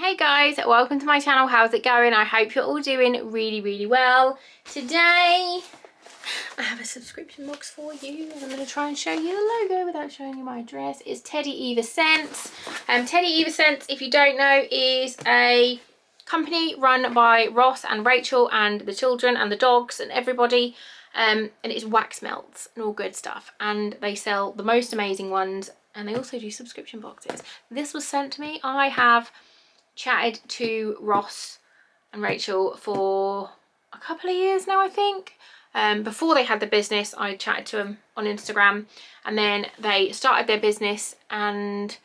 Hey guys, welcome to my channel. How's it going? I hope you're all doing really well. Today I have a subscription box for you and I'm going to try and show you the logo without showing you my address. It's Teddy Eva Scents. Teddy Eva Scents, if you don't know, is a company run by Ross and Rachel and the children and the dogs and everybody, and it's wax melts and all good stuff, and they sell the most amazing ones, and they also do subscription boxes. This was sent to me. I have chatted to Ross and Rachel for a couple of years now, I think. Before they had the business, I chatted to them on Instagram, and then they started their business, and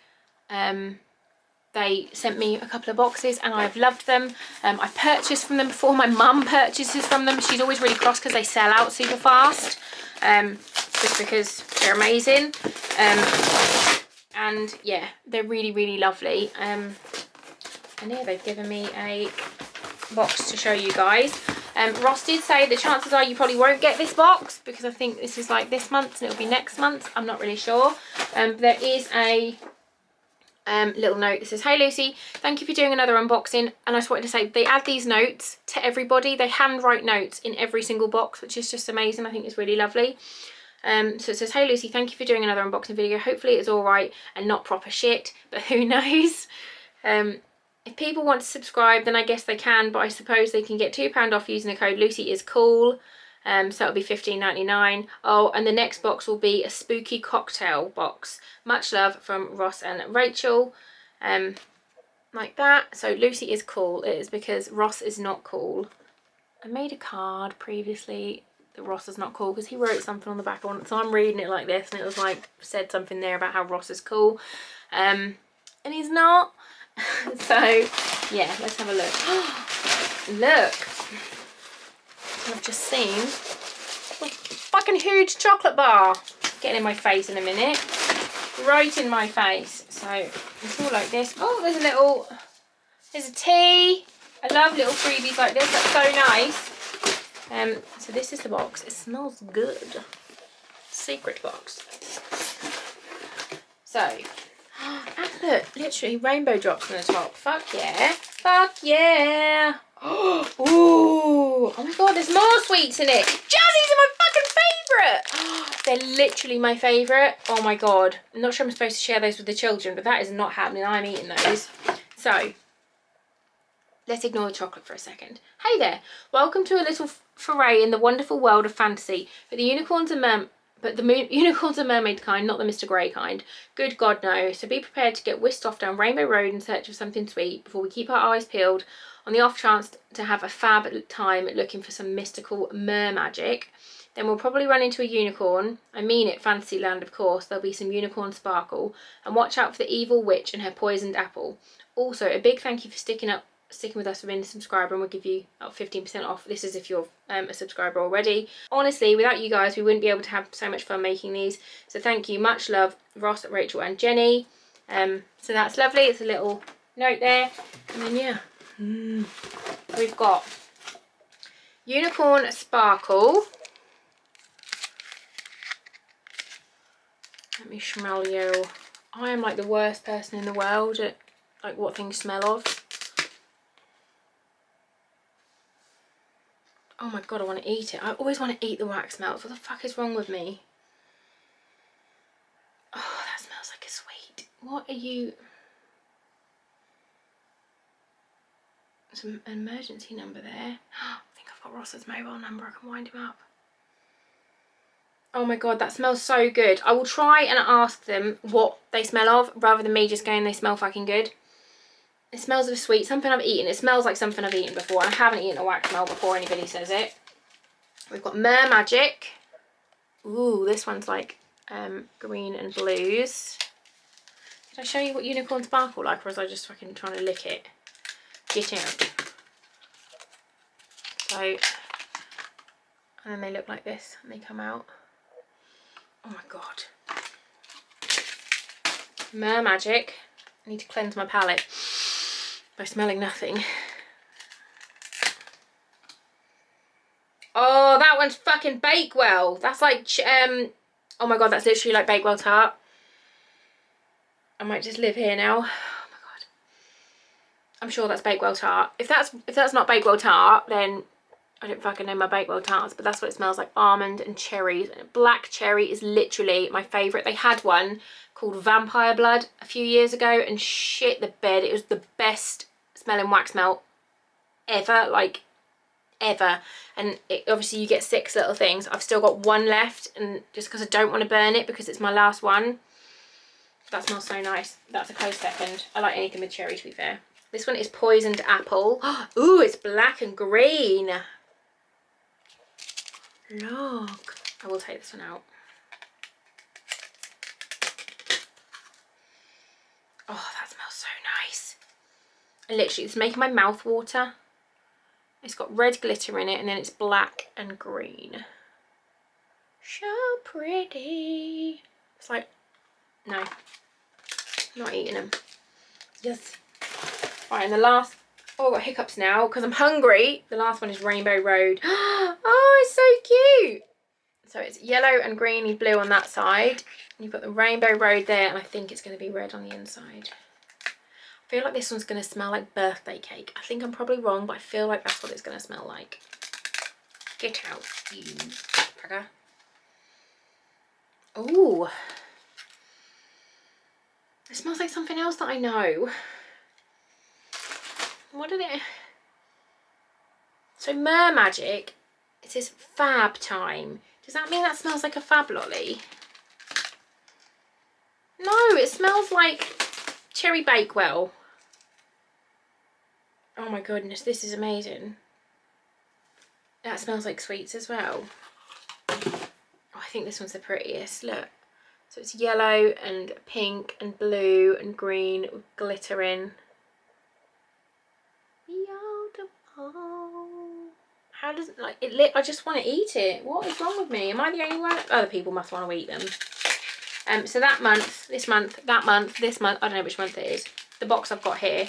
they sent me a couple of boxes and I've loved them. I've purchased from them before. My mum purchases from them. She's always really cross because they sell out super fast, just because they're amazing. And yeah, they're really lovely. And yeah, they've given me a box to show you guys. Ross did say the chances are you probably won't get this box because I think this is like this month and it'll be next month. I'm not really sure. There is a little note that says, "Hey Lucy, thank you for doing another unboxing." And I just wanted to say they add these notes to everybody. They handwrite notes in every single box, which is just amazing. I think it's really lovely. So it says, "Hey Lucy, thank you for doing another unboxing video. Hopefully it's all right and not proper shit, but who knows. If people want to subscribe, then I guess they can, but I suppose they can get £2 off using the code LucyIsCool. So it'll be $15.99. Oh, and the next box will be a spooky cocktail box. Much love from Ross and Rachel." Like that. So Lucy is cool. It is because Ross is not cool. I made a card previously that Ross is not cool because he wrote something on the back on it. So I'm reading it like this, and it was like, said something there about how Ross is cool. And he's not. So yeah, let's have a look. Look, I've just seen a fucking huge chocolate bar getting in my face in a minute, right in my face. So it's all like this. Oh, there's a tea. I love little freebies like this. That's so nice. So this is the box. It smells good. Secret box. So, and look, literally rainbow drops on the top. Fuck yeah. Fuck yeah. Ooh. Oh my god, there's more sweets in it. Jazzies are my fucking favourite. They're literally my favourite. Oh my god. I'm not sure I'm supposed to share those with the children, but that is not happening. I'm eating those. So, let's ignore the chocolate for a second. Hey there. Welcome to a little foray in the wonderful world of fantasy. But the unicorns are unicorns are mermaid kind, not the Mr. Grey kind. Good God, no. So be prepared to get whisked off down Rainbow Road in search of something sweet before we keep our eyes peeled on the off chance to have a fab time looking for some mystical Mermagic. Then we'll probably run into a unicorn. I mean it, Fantasyland, of course. There'll be some unicorn sparkle. And watch out for the evil witch and her poisoned apple. Also, a big thank you for sticking with us for being a subscriber, and we'll give you about 15% off. This is if you're a subscriber already. Honestly, without you guys, we wouldn't be able to have so much fun making these. So thank you. Much love, Ross, Rachel and Jenny. So that's lovely. It's a little note there. And then, yeah. We've got Unicorn Sparkle. Let me smell you. I am like the worst person in the world at like what things smell of. Oh my god, I want to eat it. I always want to eat the wax melts. What the fuck is wrong with me? Oh, that smells like a sweet. What are you... There's an emergency number there. I think I've got Ross's mobile number. I can wind him up. Oh my god, that smells so good. I will try and ask them what they smell of rather than me just going, they smell fucking good. It smells of a sweet, something I've eaten. It smells like something I've eaten before. And I haven't eaten a wax melt before anybody says it. We've got Mermagic. Ooh, this one's like green and blues. Did I show you what unicorn sparkle like, or was I just fucking trying to lick it? Get out. So, and then they look like this and they come out. Oh my god. Mermagic. I need to cleanse my palate by smelling nothing. Oh, that one's fucking Bakewell. That's like, oh my god, that's literally like Bakewell tart. I might just live here now. Oh my god. I'm sure that's Bakewell tart. If that's not Bakewell tart, then I don't fucking know my Bakewell tarts, but that's what it smells like. Almond and cherries. Black cherry is literally my favourite. They had one called Vampire Blood a few years ago, and shit the bed, it was the best smelling wax melt ever, like ever. And obviously you get 6 little things. I've still got 1 left, and just because I don't want to burn it because it's my last one. That smells so nice. That's a close second. I like anything with cherry, to be fair. This one is Poisoned Apple. Ooh, it's black and green. Look. I will take this one out. Oh, that smells so nice. And literally, it's making my mouth water. It's got red glitter in it, and then it's black and green. So pretty. It's like, no. Not eating them. Yes. Right, and the last, oh, I've got hiccups now because I'm hungry. The last one is Rainbow Road. Oh, it's so cute. So it's yellow and greeny blue on that side. And you've got the Rainbow Road there, and I think it's going to be red on the inside. I feel like this one's going to smell like birthday cake. I think I'm probably wrong, but I feel like that's what it's going to smell like. Get out, you bugger. Ooh. It smells like something else that I know. What did it... So Mermagic, it says Fab Time. Does that mean that smells like a Fab Lolly? No, it smells like Cherry Bakewell. Oh my goodness, this is amazing. That smells like sweets as well. Oh, I think this one's the prettiest, look. So it's yellow and pink and blue and green with glitter in. How does it, like, it lit? I just want to eat it. What is wrong with me? Am I the only one? Other people must want to eat them. So that month, this month, that month, this month, I don't know which month it is. The box I've got here.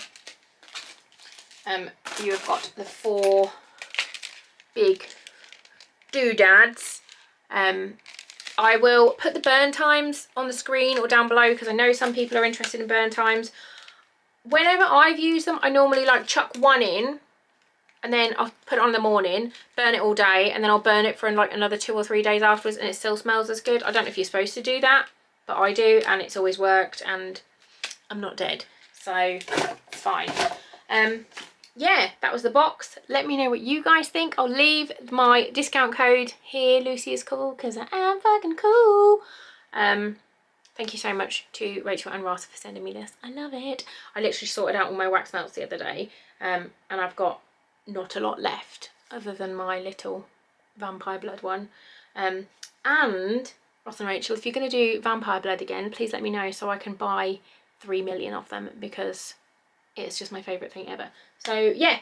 You have got the 4 big doodads. I will put the burn times on the screen or down below because I know some people are interested in burn times. Whenever I've used them, I normally like chuck 1 in and then I'll put it on in the morning, burn it all day, and then I'll burn it for like another 2 or 3 days afterwards, and it still smells as good. I don't know if you're supposed to do that, but I do, and it's always worked, and I'm not dead, so it's fine. Yeah, that was the box. Let me know what you guys think. I'll leave my discount code here. Lucy is cool because I am fucking cool. Thank you so much to Rachel and Ross for sending me this. I love it. I literally sorted out all my wax melts the other day, and I've got not a lot left other than my little Vampire Blood one. And Ross and Rachel, if you're going to do Vampire Blood again, please let me know so I can buy 3 million of them because it's just my favourite thing ever. So yeah,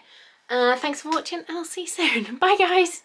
thanks for watching and I'll see you soon. Bye guys.